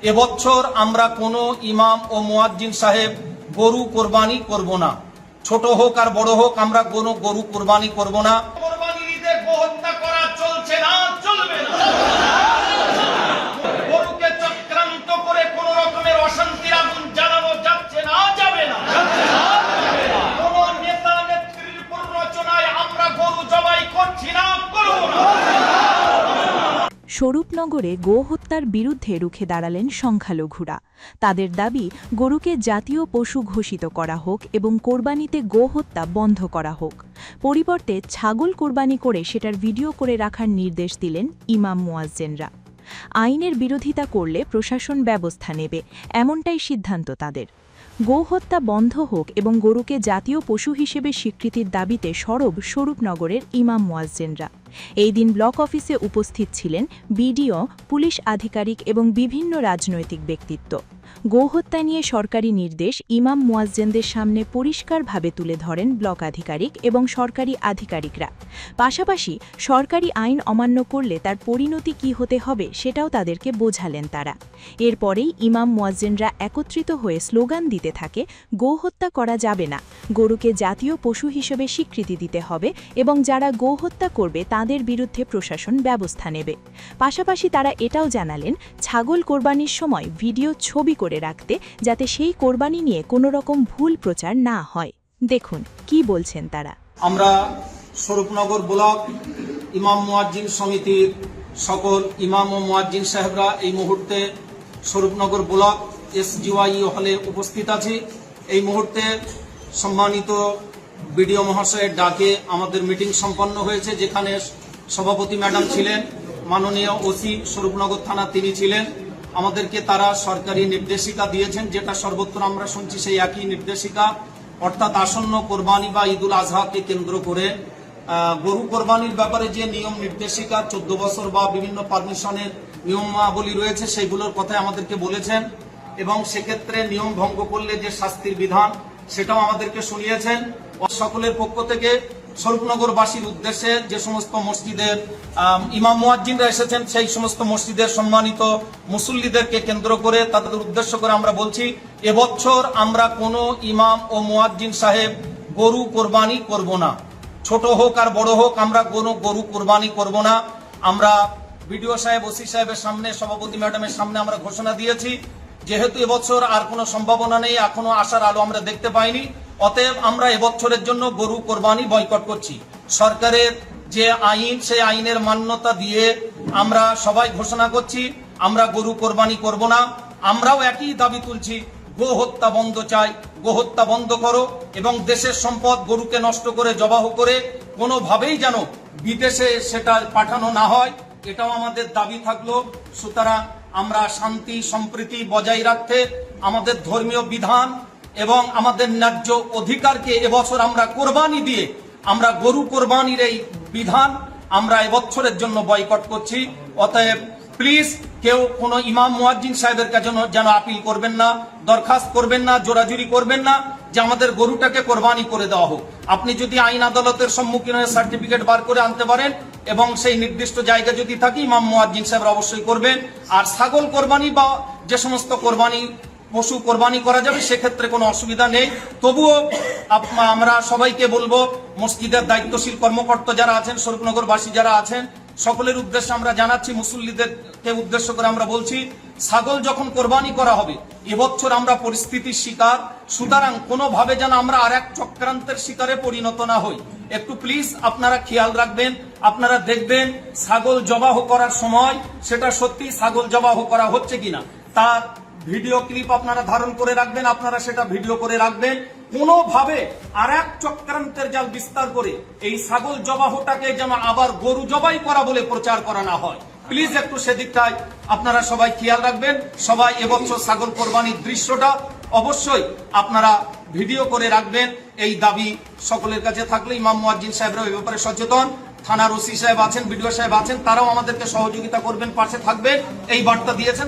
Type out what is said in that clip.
এবছর আমরা কোনো ইমাম ও মুয়াজ্জিন সাহেব গরু কোরবানি করব না। ছোট হোক আর বড় হোক, আমরা কোনো গরু কোরবানি করব না। কোরবানির ঈদে গোহত্যা করা চলছে না, চলবে না। গরুকে চক্রান্ত করে কোন রকমের অশান্তির আগুন জ্বালানো যাচ্ছে না, যাবে না। কোন নেতা নেত্রীর প্ররোচনায় আমরা গরু জবাই করছি না, করব না। স্বরূপনগরে গোহত্যার বিরুদ্ধে রুখে দাঁড়ালেন সংখ্যালঘুরা। তাদের দাবি, গরুকে জাতীয় পশু ঘোষিত করা হোক এবং কোরবানিতে গোহত্যা বন্ধ করা হোক। পরিবর্তে ছাগল কোরবানি করে সেটার ভিডিও করে রাখার নির্দেশ দিলেন ইমাম মুয়াজ্জিনরা। আইনের বিরোধিতা করলে প্রশাসন ব্যবস্থা নেবে, এমনটাই সিদ্ধান্ত তাদের। গোহত্যা বন্ধ হোক এবং গরুকে জাতীয় পশু হিসেবে স্বীকৃতির দাবিতে সরব স্বরূপনগরের ইমাম মুয়াজ্জিনরা। এই দিন ব্লক অফিসে উপস্থিত ছিলেন বিডিও, পুলিশ আধিকারিক এবং বিভিন্ন রাজনৈতিক ব্যক্তিত্ব। গোহত্যা নিয়ে সরকারি নির্দেশ ইমাম মুয়াজ্জিনদের সামনে পরিষ্কারভাবে তুলে ধরেন ব্লক আধিকারিক এবং সরকারি আধিকারিকরা। পাশাপাশি সরকারি আইন অমান্য করলে তার পরিণতি কী হতে হবে সেটাও তাদেরকে বোঝালেন তারা। এরপরেই ইমাম মুয়াজ্জিনরা একত্রিত হয়ে স্লোগান দিতে থাকে, গোহত্যা করা যাবে না, গরুকে জাতীয় পশু হিসেবে স্বীকৃতি দিতে হবে এবং যারা গোহত্যা করবে তাদের বিরুদ্ধে প্রশাসন ব্যবস্থা নেবে। পাশাপাশি তারা এটাও জানালেন, ছাগল কোরবানির সময় ভিডিও ছবি করে রাখতে, যাতে সেই কোরবানি নিয়ে কোনো রকম ভুল প্রচার না হয়। দেখুন কি বলছেন তারা। আমরা স্বরূপনগর ব্লক ইমাম মুয়াজ্জিন সমিতির সকল ইমাম ও মুয়াজ্জিন সাহেবরা এই মুহূর্তে স্বরূপনগর ব্লক SGY হলে উপস্থিত আছি। এই মুহূর্তে সম্মানিত বিডিও মহাশয়ের ডাকে আমাদের মিটিং সম্পন্ন হয়েছে, যেখানে সভাপতি ম্যাডাম ছিলেন, মাননীয় ওসি স্বরূপনগর থানা তিনি ছিলেন। আমাদেরকে তারা সরকারি নির্দেশিকা দিয়েছেন, যেটা সর্বত্র আমরা শুনছি সেই একই নির্দেশিকা, অর্থাৎ আসন্ন কোরবানি বা ঈদুল আজহাকে কেন্দ্র করে গরু কোরবানির ব্যাপারে যে নিয়ম নির্দেশিকা 14 বছর বা বিভিন্ন পারমিশনের নিয়মাবলী রয়েছে সেগুলোর কথাই আমাদেরকে বলেছেন এবং সেক্ষেত্রে নিয়ম ভঙ্গ করলে যে শাস্তির বিধান সেটাও আমাদেরকে শুনিয়েছেন। সকলের পক্ষ থেকে স্বরূপনগরবাসীর উদ্দেশ্যে যে সমস্ত মসজিদের ইমাম মুয়াজ্জিনরা এসেছেন সেই সমস্ত মসজিদের সম্মানিত মুসল্লিদেরকে কেন্দ্র করে তাদের উদ্দেশ্য করে আমরা বলছি, এবছর আমরা কোনো ইমাম ও মুয়াজ্জিন সাহেব গরু কোরবানি করব না। ছোট হোক আর বড় হোক, আমরা কোনো গরু কোরবানি করব না। আমরা বিডিও সাহেব, ওসি সাহেবের সামনে, সভাপতি ম্যাডামের সামনে আমরা ঘোষণা দিয়েছি, যেহেতু এবছর আর কোনো সম্ভাবনা নেই, এখনো আসার আলো আমরা দেখতে পাইনি, অতএব আমরা এবছরের জন্য গরু কোরবানি বয়কট করছি। সরকারের যে আইন সেই আইনের মান্যতা দিয়ে আমরা সবাই ঘোষণা করছি আমরা গরু কোরবানি করব না। আমরাও একই দাবি তুলছি, গোহত্যা বন্ধ চাই, গোহত্যা বন্ধ করো এবং দেশের সম্পদ গরুকে নষ্ট করে জবাহ করে কোনোভাবেই যেন বিদেশে সেটা পাঠানো না হয়, এটাও আমাদের দাবি থাকলো। সুতরাং আমরা শান্তি সম্প্রীতি বজায় রাখতে আমাদের ধর্মীয় বিধান এবং আমাদের ন্যায্য অধিকারকে এবছর আমরা কোরবানি দিয়ে আমরা গরু কোরবানির এই বিধান আমরা এবছরের জন্য বয়কট করছি। অতএব প্লিজ কেউ কোনো ইমাম মুয়াজ্জিন সাহেবের কাছে যেন আপিল করবেন না, দরখাস্ত করবেন না, জোরাজুরি করবেন না যে আমাদের গরুটাকে কোরবানি করে দেওয়া হোক। আপনি যদি আইন আদালতের সম্মুখীন হয়ে সার্টিফিকেট বার করে আনতে পারেন এবং সেই নির্দিষ্ট জায়গা যদি থাকে, ইমাম মুয়াজ্জিন সাহেবরা অবশ্যই করবেন। আর ছাগল কোরবানি বা যে সমস্ত কোরবানি পশু কোরবানি করা যাবে সেক্ষেত্রে কোনো অসুবিধা নেই। তবুও আমরা সবাইকে বলবো, মসজিদের দায়িত্বশীল কর্মকর্তা যারা আছেন, স্বরূপনগরবাসী যারা আছেন, সকলের উদ্দেশ্যে আমরা জানাচ্ছি, মুসল্লিদেরকে উদ্দেশ্য করে আমরা বলছি, ছাগল যখন কোরবানি করা হবে এবছর আমরা পরিস্থিতির শিকার, সুতরাং কোনোভাবে যেন আমরা আর এক চক্রান্তের শিকারে পরিণত না হই। একটু প্লিজ আপনারা খেয়াল রাখবেন, আপনারা দেখবেন ছাগল জবাহ করার সময় সেটা সত্যি ছাগল জবাহ করা হচ্ছে কিনা, তার ভিডিও ক্লিপ আপনারা ধারণ করে রাখবেন, আপনারা সেটা ভিডিও করে রাখবেন। কোনোভাবে আর এক চক্রান্তের জাল বিস্তার করে এই ছাগল জবাহটাকে যেন আবার গরু জবাই করা বলে প্রচার করা না হয়। প্লিজ একটু সেদিকটায় আপনারা সবাই খেয়াল রাখবেন। সবাই এবছর ছাগল কোরবানির দৃশ্যটা অবশ্যই আপনারা ভিডিও করে রাখবেন, এই দাবি সকলের কাছে থাকলে। ইমাম মুয়াজ্জিন সাহেবরা এই ব্যাপারে সচেতন, থানার ওসি সাহেব আছেন, বিডিও সাহেব আছেন, তারাও আমাদেরকে সহযোগিতা করবেন, পাশে থাকবেন, এই বার্তা দিয়েছেন।